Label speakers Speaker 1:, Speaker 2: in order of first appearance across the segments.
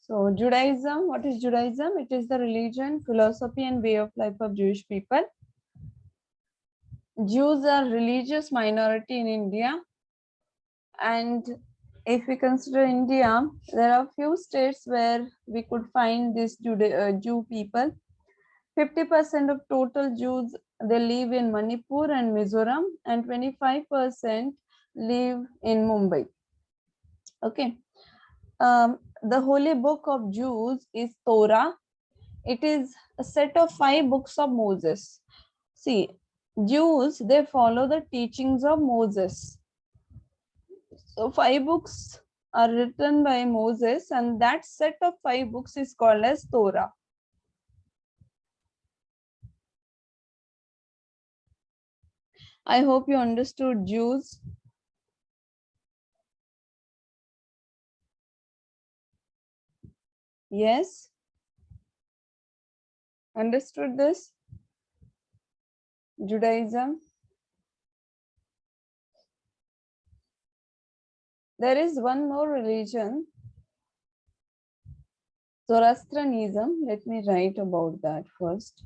Speaker 1: So Judaism, what is Judaism? It is the religion, philosophy and way of life of Jewish people. Jews are religious minority in India, and if we consider India, there are few states where we could find this Jew people. 50% of total Jews, they live in Manipur and Mizoram, and 25% live in Mumbai. Okay. The holy book of Jews is Torah. It is a set of 5 books of Moses. See, Jews, they follow the teachings of Moses. So 5 books are written by Moses, and that set of 5 books is called as Torah. I hope you understood Jews. Yes? Understood this? Judaism? There is one more religion, Zoroastrianism. Let me write about that first.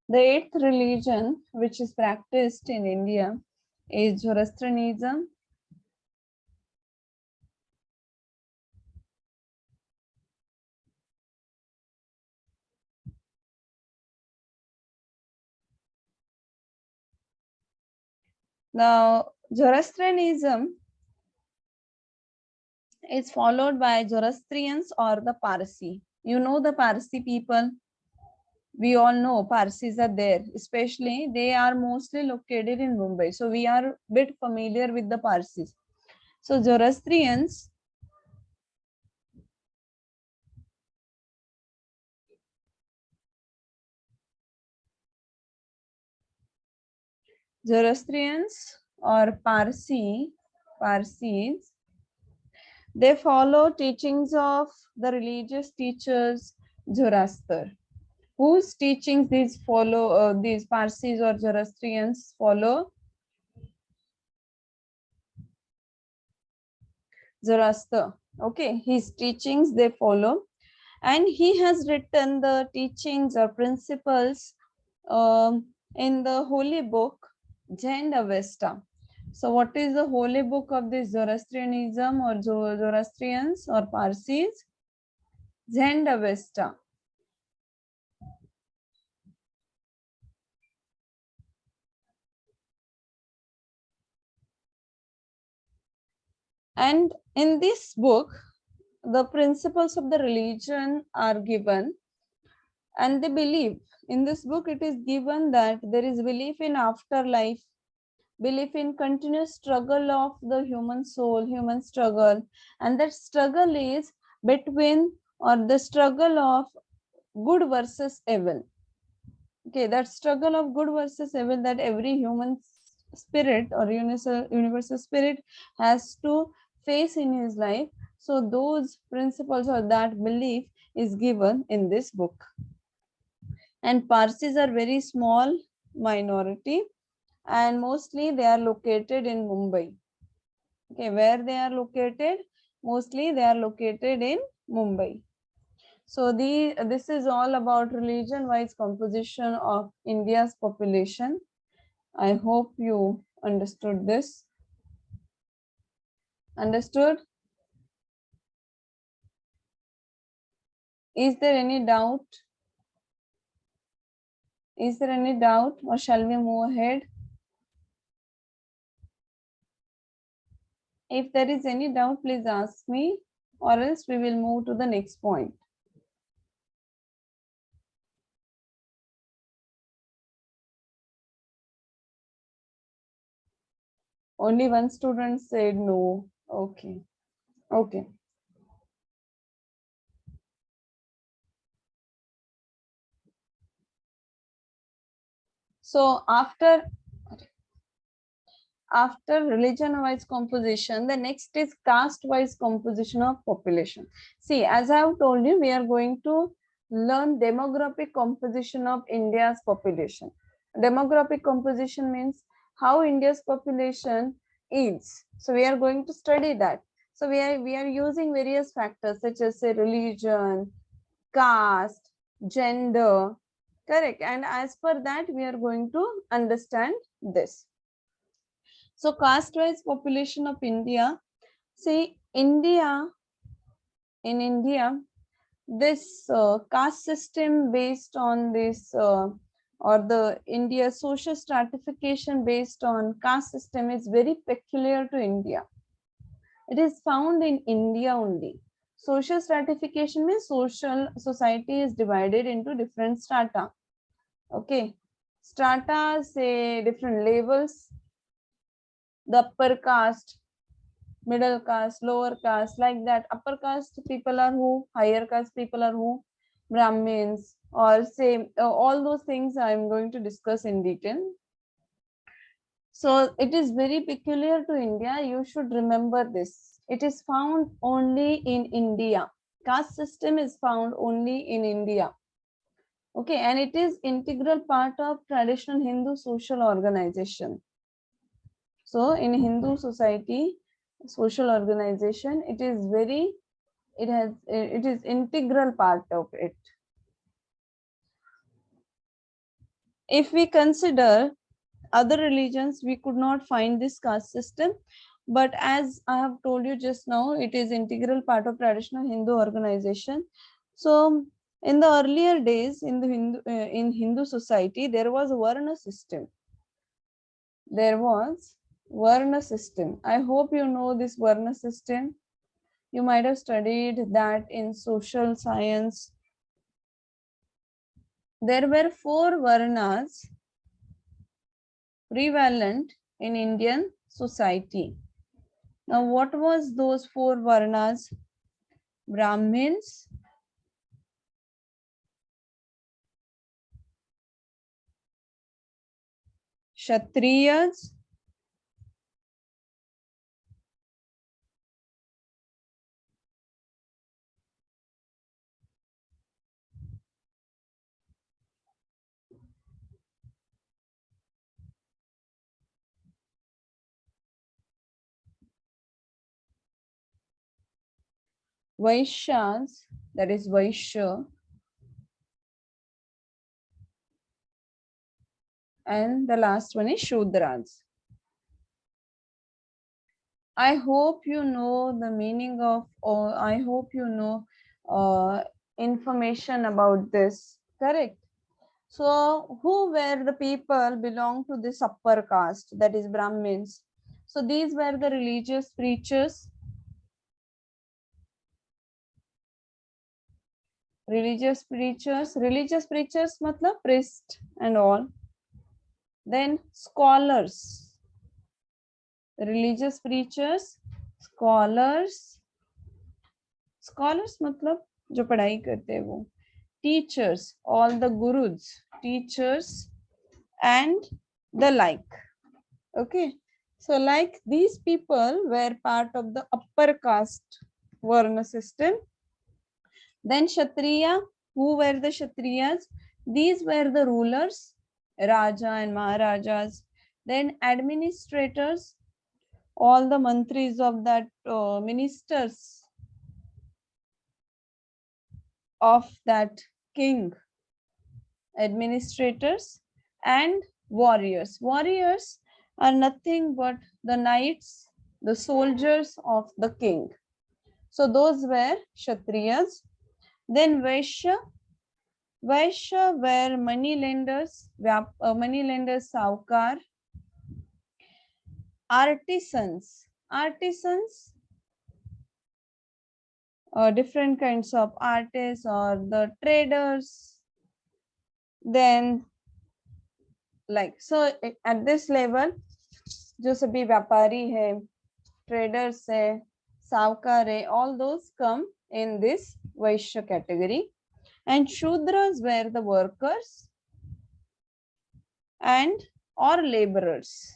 Speaker 1: The 8th religion which is practiced in India is Zoroastrianism. Now, Zoroastrianism is followed by Zoroastrians or the Parsi. You know the Parsi people. We all know Parsis are there, especially they are mostly located in Mumbai. So we are a bit familiar with the Parsis. So Zoroastrians, or Parsis, they follow teachings of the religious teachers Zoroaster. Whose teachings these Parsis or Zoroastrians follow? Zoroaster. Okay, his teachings they follow, and he has written the teachings or principles in the holy book Zend Avesta. So what is the holy book of this Zoroastrianism or Zoroastrians or Parsis? Zend Avesta. And in this book, the principles of the religion are given, and they believe in this book it is given that there is belief in afterlife, belief in continuous struggle of the human soul, human struggle, and that struggle is between or the struggle of good versus evil. Okay, that struggle of good versus evil that every human spirit or universal spirit has to face in his life. So those principles or that belief is given in this book. And Parsis are very small minority, and mostly they are located in Mumbai. Okay, where they are located? Mostly they are located in Mumbai. So this is all about religion-wise composition of India's population. I hope you understood this. Understood? Is there any doubt? Is there any doubt, or shall we move ahead? If there is any doubt, please ask me, or else we will move to the next point. Only one student said no. Okay. Okay. So after religion-wise composition, the next is caste-wise composition of population. See, as I have told you, we are going to learn demographic composition of India's population. Demographic composition means how India's population is. So we are going to study that. So we are using various factors such as say religion, caste, gender, correct, and as per that we are going to understand this. So caste wise population of India, see India, in India, this caste system based on this or the India social stratification based on caste system is very peculiar to India. It is found in India only. Social stratification means social society is divided into different strata. Okay, strata say different levels. The upper caste, middle caste, lower caste, like that. Upper caste people are who? Higher caste people are who? Brahmins, or say all those things I am going to discuss in detail. So it is very peculiar to India. You should remember this. It is found only in India. Caste system is found only in India. Okay, and it is integral part of traditional Hindu social organization. So in Hindu society, social organization, it is integral part of it. If we consider other religions, we could not find this caste system, but as I have told you just now, it is integral part of traditional Hindu organization. So in the earlier days in the Hindu society, there was a Varna system. There was Varna system. I hope you know this Varna system. You might have studied that in social science. There were 4 Varnas prevalent in Indian society. Now, what was those 4 Varnas? Brahmins, Kshatriyas, Vaishyas, that is Vaishya, and the last one is Shudras. I hope you know the meaning of, or I hope you know information about this, correct? So who were the people belong to this upper caste, that is Brahmins? So these were the religious preachers. Religious preachers matlab priest and all. Then scholars, religious preachers, scholars matlab जो पढ़ाई करते हैं वो, teachers, all the gurus, teachers, and the like. Okay, so like these people were part of the upper caste Varna system. Then Kshatriya, who were the Kshatriyas? These were the rulers, Raja and Maharajas. Then administrators, all the mantris of that ministers of that king, administrators, and warriors. Warriors are nothing but the knights, the soldiers of the king. So those were Kshatriyas. Then Vaishya were money lenders, saukar. Artisans, different kinds of artists or the traders. Then like, so at this level, जो सभी व्यापारी है, traders है, सावकार है, all those come in this Vaishya category. And Shudras were the workers and or laborers.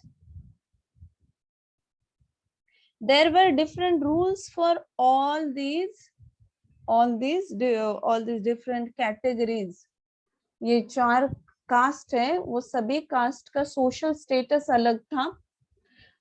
Speaker 1: There were different rules for all these different categories. ये 4 cast है वो सभी कास्ट का सोशल स्टेटस अलग था,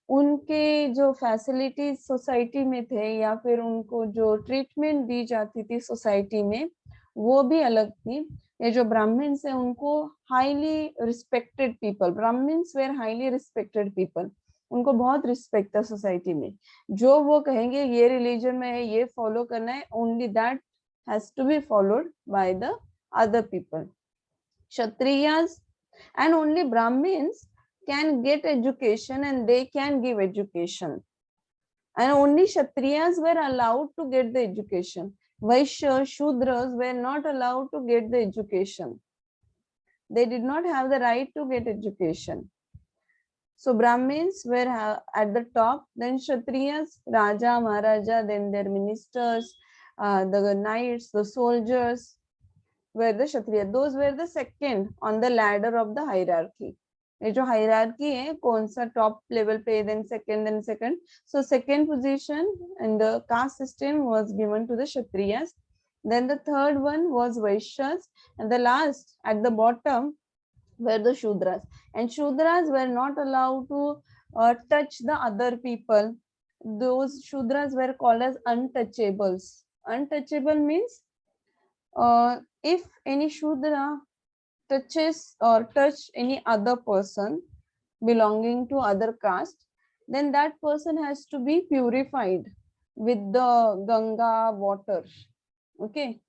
Speaker 1: उनके जो फैसिलिटीज सोसाइटी में थे या फिर उनको जो ट्रीटमेंट दी जाती थी सोसाइटी में वो भी अलग थी। ये जो ब्राह्मण्स है उनको highly respected people, Brahmins were highly respected people, उनको बहुत रिस्पेक्ट था सोसाइटी में। जो वो कहेंगे ये रिलीजन में है ये फॉलो करना है, only that has to be followed by the other people. Kshatriyas and only Brahmins can get education and they can give education. And only Kshatriyas were allowed to get the education. Vaishyas, Shudras were not allowed to get the education. They did not have the right to get education. So Brahmins were at the top, then Kshatriyas, Raja, Maharaja, then their ministers, the knights, the soldiers, were the Kshatriya. Those were the second on the ladder of the hierarchy. ये जो hierarchy है कौन सा top level पे, then second. So second position in the caste system was given to the Kshatriyas. Then the third one was Vaishyas, and the last at the bottom were the Shudras. And Shudras were not allowed to touch the other people. Those Shudras were called as untouchables. Untouchable means if any Shudra touches or touch any other person belonging to other caste, then that person has to be purified with the Ganga water. Okay.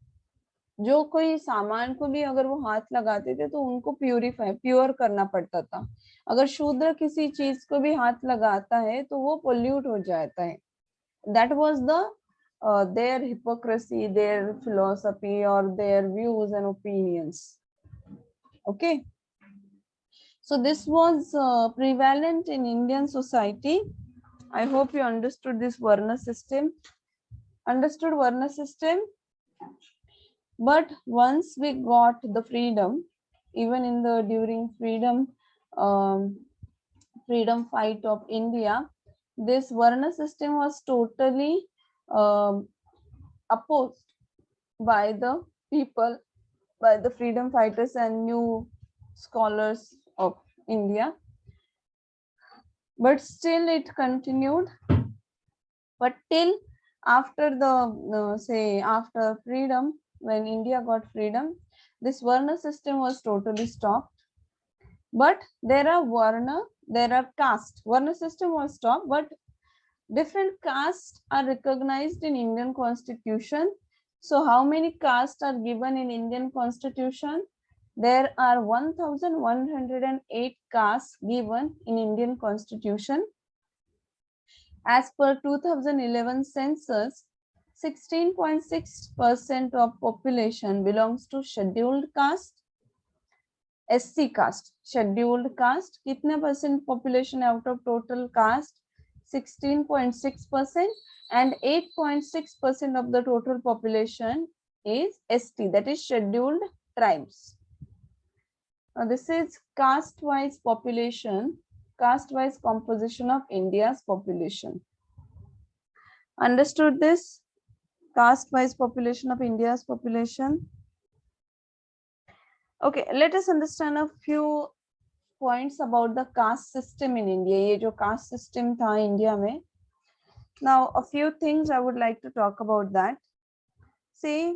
Speaker 1: जो कोई सामान को भी अगर वो हाथ लगाते थे तो उनको प्योर करना पड़ता था। अगर शूद्र किसी चीज को भी हाथ लगाता है तो वो पोल्यूट हो जाता है। That was their hypocrisy, their philosophy, or their views and opinions. Okay. So this was prevalent in Indian society. I hope you understood this Varna system. Understood Varna system? But once we got the freedom, even in the during freedom fight of India, this Varna system was totally opposed by the people, by the freedom fighters and new scholars of India. But still it continued. But till after the say after freedom, when India got freedom, this Varna system was totally stopped. But there are caste. Varna system was stopped, but different castes are recognized in Indian Constitution. So how many castes are given in Indian Constitution? There are 1108 castes given in Indian Constitution. As per 2011 census, 16.6% of population belongs to scheduled caste, SC caste. Scheduled caste, कितने percent population out of total caste? 16.6%, and 8.6% of the total population is ST, that is scheduled tribes. Now this is caste-wise population, caste-wise composition of India's population. Understood this? Caste-wise population of India's population. Okay, let us understand a few points about the caste system in India. ये जो caste system था India में. Now, a few things I would like to talk about that. See,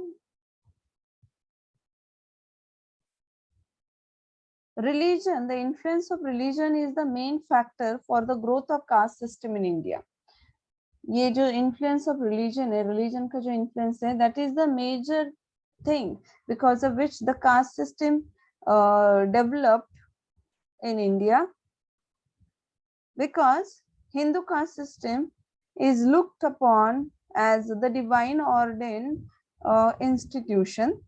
Speaker 1: religion, the influence of religion is the main factor for the growth of caste system in India. ये जो influence of religion है, religion का जो influence है, that is the major thing because of which the caste system developed in India, because Hindu caste system is looked upon as the divine ordained institution.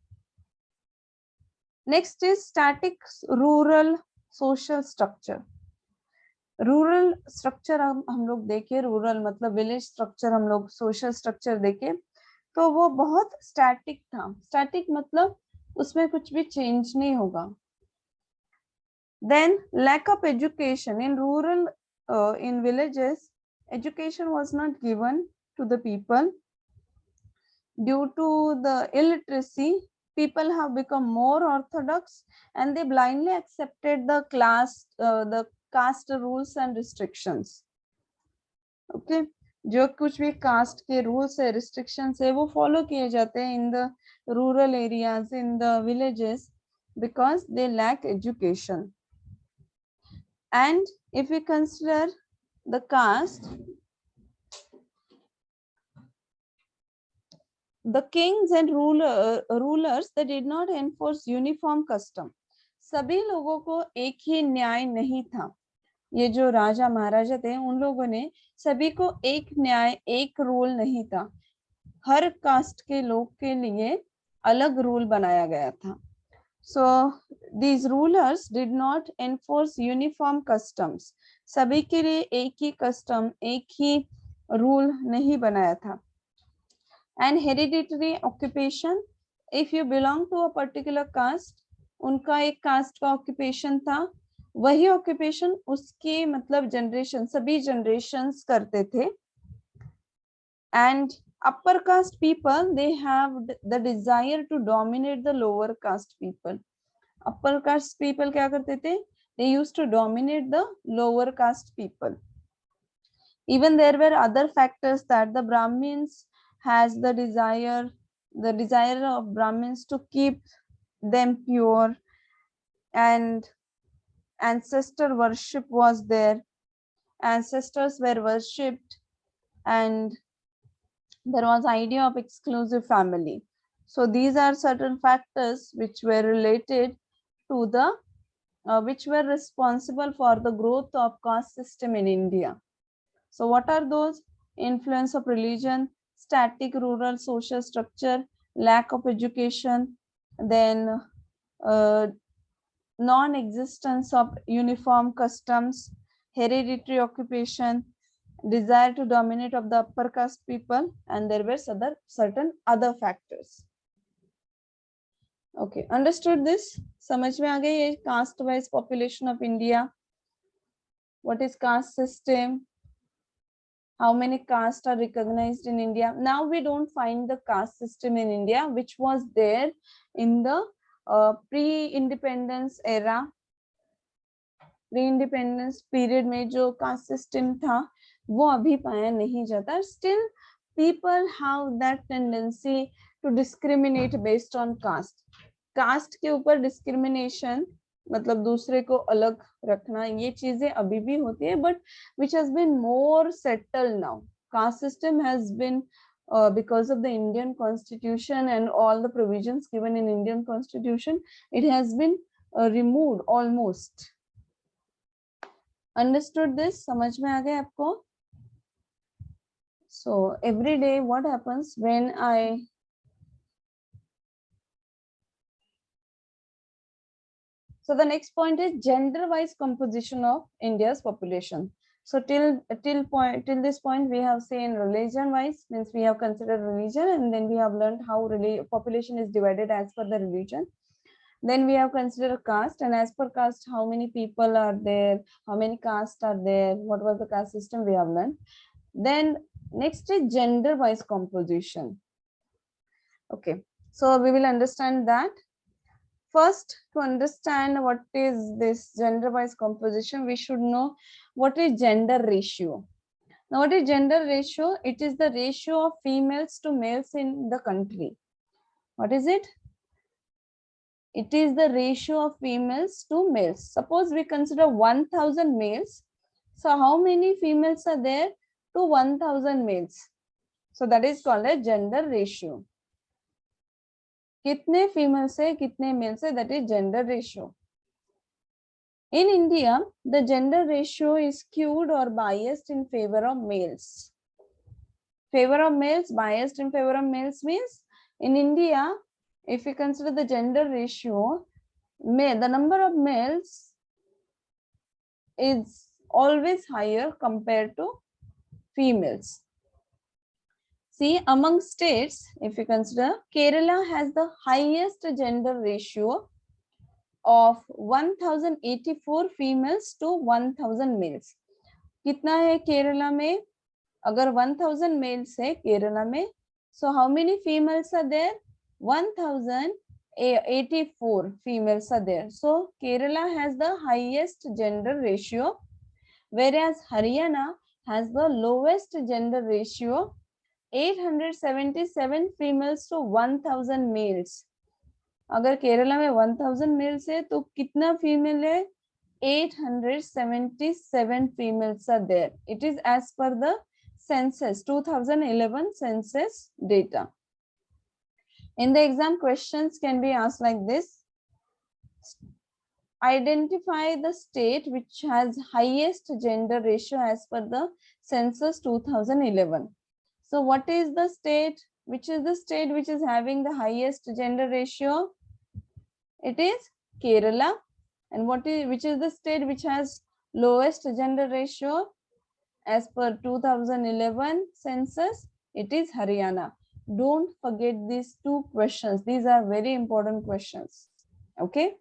Speaker 1: Next is static rural social structure. Rural structure हम लोग देखें, rural मतलब village structure, हम लोग social structure देखें तो वो बहुत स्टैटिक था. स्टैटिक मतलब उसमें कुछ भी चेंज नहीं होगा. Then lack of education in rural, in villages, education was not given to the people due to the illiteracy people have become more orthodox and they blindly accepted the caste rules and restrictions. Okay, जो कुछ भी cast के rules है, restrictions है, वो follow किए जाते हैं in the rural areas, in the villages, because they lack education. And if we consider the caste, the kings and rulers, they did not enforce uniform custom. सभी लोगों को एक ही न्याय नहीं था. ये जो राजा महाराजा थे उन लोगों ने सभी को एक न्याय, एक रूल नहीं था. हर कास्ट के लोग के लिए अलग रूल बनाया गया था. So these rulers did not enforce uniform customs. सभी के लिए एक ही कस्टम, एक ही रूल नहीं बनाया था. And hereditary occupation, if you belong to a particular caste, उनका एक कास्ट का ऑक्यूपेशन था, वही ऑक्यूपेशन उसके मतलब जनरेशन, सभी जनरेशंस करते थे. And upper caste people, they have the desire to dominate the lower caste people. Upper caste people क्या करते थे? They used to dominate the lower caste people. Even there were other factors that the Brahmins has the desire of Brahmins to keep them pure, and ancestor worship was there. Ancestors were worshipped, and there was idea of exclusive family. So these are certain factors which were related to the which were responsible for the growth of caste system in India. So what are those? Influence of religion, static rural social structure, lack of education, then non-existence of uniform customs, hereditary occupation, desire to dominate of the upper caste people, and there were certain other factors. Okay, understood this? समझ में आ गई ये caste wise population of India? What is caste system? How many castes are recognized in India? Now we don't find the caste system in India, which was there in the pre-independence era. Pre-independence period में जो caste system था, वो अभी पाया नहीं जाता. Still, people have that tendency to discriminate based on caste. Caste के ऊपर डिस्क्रिमिनेशन, मतलब दूसरे को अलग रखना, ये चीजें अभी भी होती है, but which has been more settled now. Caste system has been because of the Indian Constitution and all the provisions given in Indian Constitution, it has been removed almost. Understood this? समझ में आ गया आपको? So every day what happens when So the next point is gender-wise composition of India's population. So till this point we have seen religion-wise, means we have considered religion, and then we have learned how population is divided as per the religion. Then we have considered caste, and as per caste, how many people are there, how many castes are there, what was the caste system we have learned. Then next is gender-wise composition. Okay, so we will understand that. First, to understand what is this gender-wise composition, we should know what is gender ratio. Now, what is gender ratio? It is the ratio of females to males in the country. What is it? It is the ratio of females to males. Suppose we consider 1000 males. So how many females are there to 1000 males? So that is called a gender ratio. कितने female से कितने mail से, that is gender ratio. In India, the gender ratio is skewed or biased in favor of males. Favor of males, biased in favor of males means in India, if we consider the gender ratio, the number of males is always higher compared to females. See, among states, if you consider, Kerala has the highest gender ratio of 1084 females to 1000 males. कितना है केरला में? अगर 1000 males है केरला में, so how many females are there? 1084 84 females are there. So Kerala has the highest gender ratio, whereas Haryana has the lowest gender ratio, 877 females to 1000 males. अगर केरला में 1000 mails है तो कितना फीमेल है? 877 females are there. It is as per the census 2011 census data. In the exam, questions can be asked like this. Identify the state which has highest gender ratio as per the census 2011. So what is the state? Which is the state which is having the highest gender ratio? It is Kerala. And which is the state which has lowest gender ratio as per 2011 census? It is Haryana. Don't forget these two questions. These are very important questions. Okay.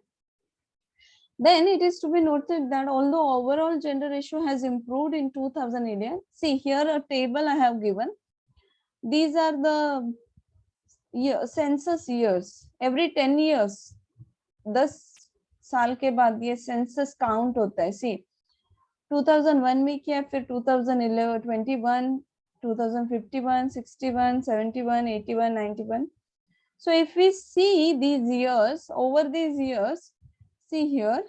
Speaker 1: Then it is to be noted that although overall gender ratio has improved in 2011, see here a table I have given. These are the census years. Every 10 years, 10 साल के बाद ये census count होता है. सी 2001 में किया, फिर 2011 21, 2051, 61, 71, 81, 91. So if we see these years, over these years, see here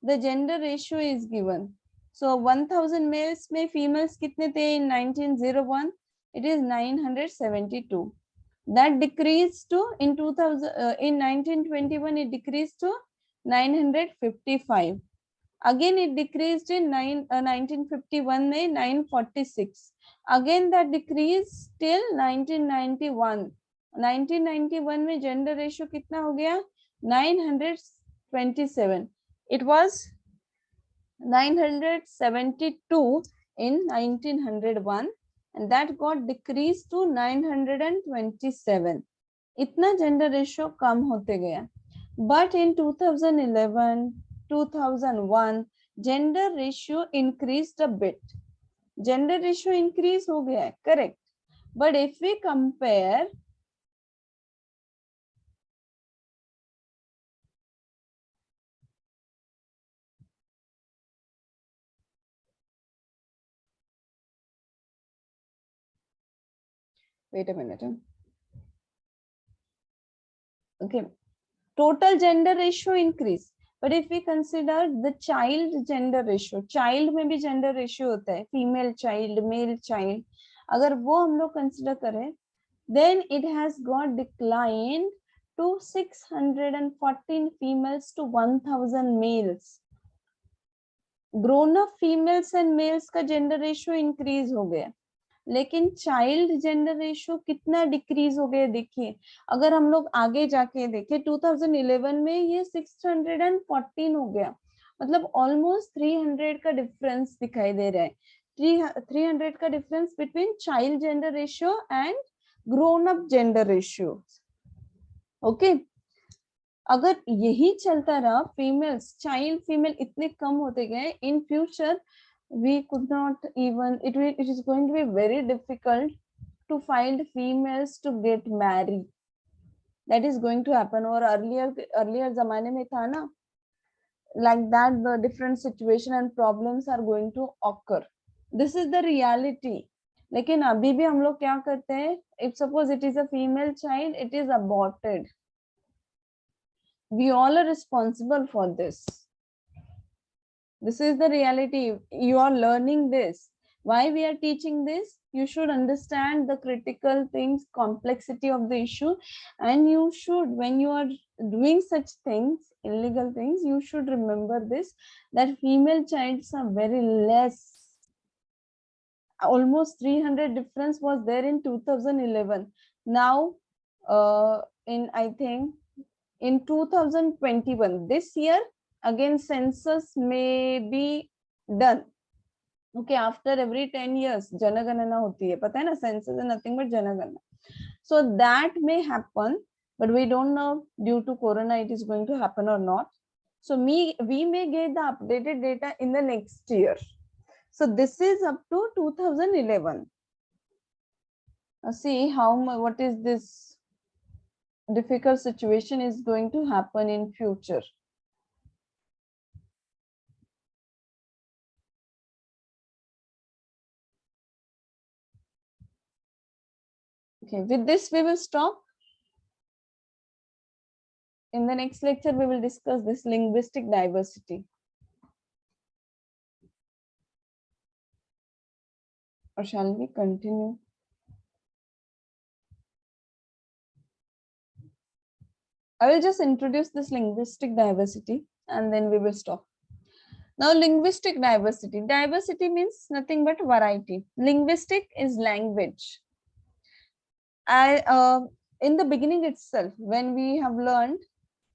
Speaker 1: the gender ratio is given. So 1000 males में females कितने थे in 1901? It is 972. That decreased to in 1921 it decreased to 955. Again it decreased in 1951 में 946. Again that decreased till 1991. 1991 में gender ratio कितना हो गया? 927. It was 972 in 1901 and that got decreased to 927. इतना gender ratio कम होते गया. But in 2011, 2001, gender ratio increased a bit. Gender ratio increase हो गया है, correct. But if we compare wait a minute. Okay, total gender ratio increase. But if we consider the child gender ratio, child में भी gender ratio होता है, female child, male child. अगर वो हम लोग consider करें, then it has got declined to 614 females to 1000 males. Grown up females and males का gender ratio increase हो गया, लेकिन चाइल्ड जेंडर रेशियो कितना डिक्रीज हो गया देखिए. अगर हम लोग आगे जाके देखें 2011 में ये 614 हो गया, मतलब ऑलमोस्ट 300 का डिफरेंस दिखाई दे रहा है. 300 का difference between child gender ratio and grown up gender ratio. Okay, अगर यही चलता रहा, फीमेल्स चाइल्ड फीमेल इतने कम होते गए, in future we could not even it is going to be very difficult to find females to get married. That is going to happen. Or earlier zamane mein tha na, like that the different situation and problems are going to occur. This is the reality. लेकिन अभी भी हम लोग क्या करते हैं, if suppose it is a female child, it is aborted. We all are responsible for this. This is the reality. You are learning this. Why we are teaching this? You should understand the critical things, complexity of the issue, and you should, when you are doing such things, illegal things, you should remember this, that female childs are very less. Almost 300 difference was there in 2011. Now, in I think in 2021, this year, again census may be done. Okay, after every 10 years janaganana hoti hai, pata hai na, census is nothing but janaganana. So that may happen, but we don't know due to corona it is going to happen or not. So we may get the updated data in the next year. So this is up to 2011. See what is this difficult situation is going to happen in future. Okay, with this we will stop. In the next lecture, we will discuss this linguistic diversity. Or shall we continue? I will just introduce this linguistic diversity and then we will stop. Now, linguistic diversity. Diversity means nothing but variety. Linguistic is language. In the beginning itself, when we have learned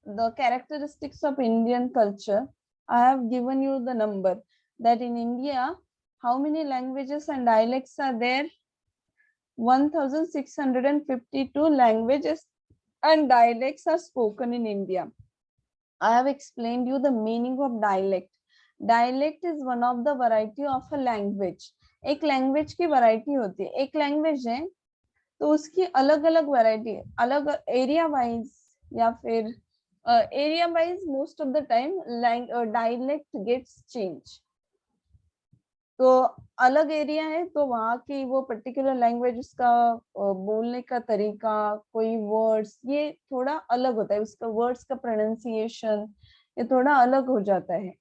Speaker 1: the characteristics of Indian culture, I have given you the number that in India, how many languages and dialects are there? 1652 languages and dialects are spoken in India. I have explained you the meaning of dialect. Dialect is one of the variety of a language. एक language की variety होती है. एक language है तो उसकी अलग अलग variety, अलग area wise या फिर area wise most of the time dialect gets changed. तो अलग एरिया है तो वहाँ की वो पर्टिकुलर लैंग्वेज, उसका बोलने का तरीका, कोई वर्ड्स ये थोड़ा अलग होता है, उसका वर्ड्स का प्रोनाउंसिएशन ये थोड़ा अलग हो जाता है.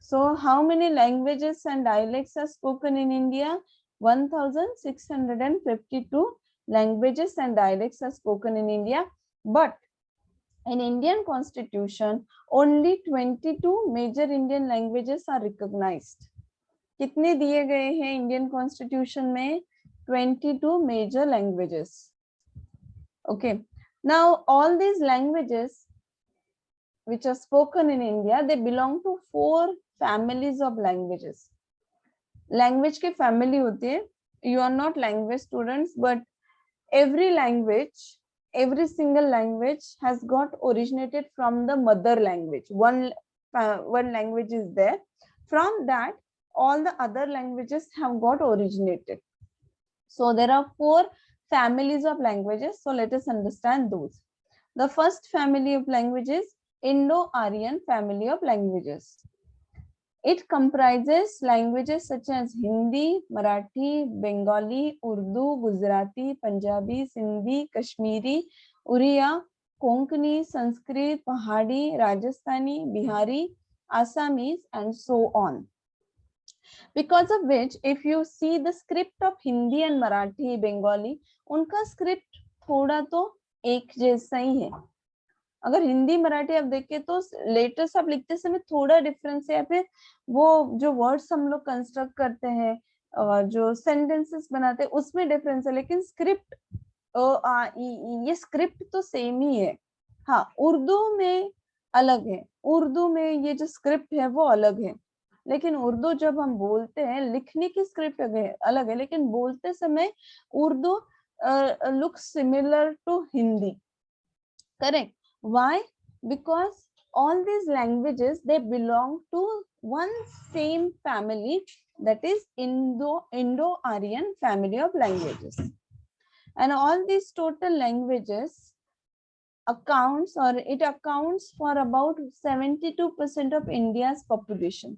Speaker 1: So how many languages and dialects are spoken in India? 1652 languages and dialects are spoken in India, but in Indian Constitution only 22 major Indian languages are recognized. कितने दिए गए हैं इंडियन कॉन्स्टिट्यूशन में? 22 major languages. Okay, now all these languages which are spoken in India, they belong to 4 families of languages. Language के family होती है. You are not language students, but every single language has got originated from the mother language. One language is there. From that, all the other languages have got originated. So there are 4 families of languages. So let us understand those. The first family of languages, Indo-Aryan family of languages. It comprises languages such as Hindi, Marathi, Bengali, Urdu, Gujarati, Punjabi, Sindhi, Kashmiri, Oriya, Konkani, Sanskrit, Pahadi, Rajasthani, Bihari, Assamese, and so on. Because of which, if you see the script of Hindi and Marathi, Bengali, उनका script थोड़ा तो एक जैसा ही है. अगर हिंदी मराठी आप देखें तो लेटर्स आप लिखते समय थोड़ा डिफरेंस है, या फिर वो जो वर्ड्स हम लोग कंस्ट्रक्ट करते हैं, जो सेंटेंसेस बनाते हैं उसमें डिफरेंस है, लेकिन स्क्रिप्ट ये स्क्रिप्ट तो सेम ही है. हाँ, उर्दू में अलग है. उर्दू में ये जो स्क्रिप्ट है वो अलग है, लेकिन उर्दू जब हम बोलते हैं, लिखने की स्क्रिप्ट अलग है, लेकिन बोलते समय Urdu looks similar to Hindi. Correct. Why? Because all these languages, they belong to one same family, that is Indo-Aryan family of languages. And all these total languages accounts for about 72% of India's population.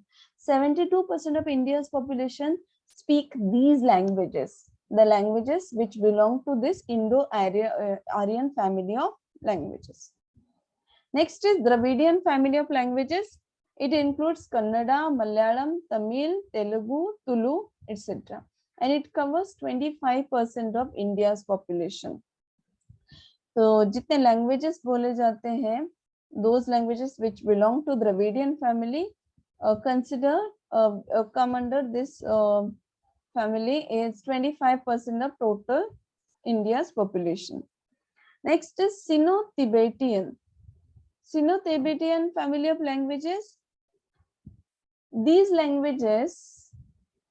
Speaker 1: 72% of India's population speak these languages, the languages which belong to this Indo-Aryan family of languages. Next is Dravidian family of languages. It includes Kannada, Malayalam, Tamil, Telugu, Tulu, etc. And it covers 25% of India's population. तो जितने languages बोले जाते हैं, those languages which belong to Dravidian family come under this family is 25% of total India's population. Next is Sino-Tibetan. Sino-Tibetan family of languages. These languages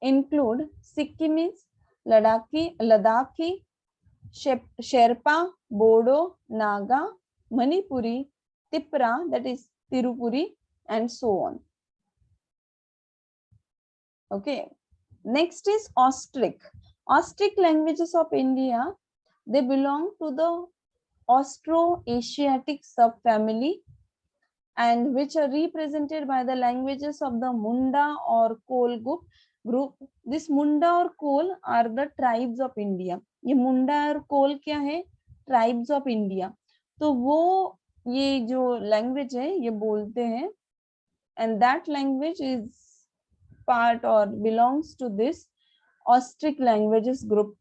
Speaker 1: include Sikkimese, Ladakhi, Sherpa, Bodo, Naga, Manipuri, Tipra, that is Tirupuri, and so on. Okay. Next is Austric. Austric languages of India, they belong to the Austro-Asiatic subfamily, and which are represented by the languages of the Munda or Kol group. This Munda or Kol are the tribes of India. ये Munda और Kol क्या है? Tribes of India. तो वो ये जो language है ये बोलते हैं, and that language is part or belongs to this Austric languages group,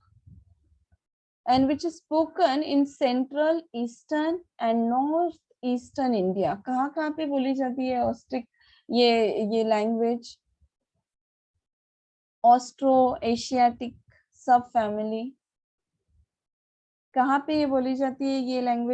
Speaker 1: and which is spoken in central, eastern and north eastern India. कहाँ कहाँ पे बोली जाती है ऑस्ट्रिक ये लैंग्वेज? ऑस्ट्रो एशियाटिक सब फैमिली, कहाँ पे ये बोली जाती है ये लैंग्वेज?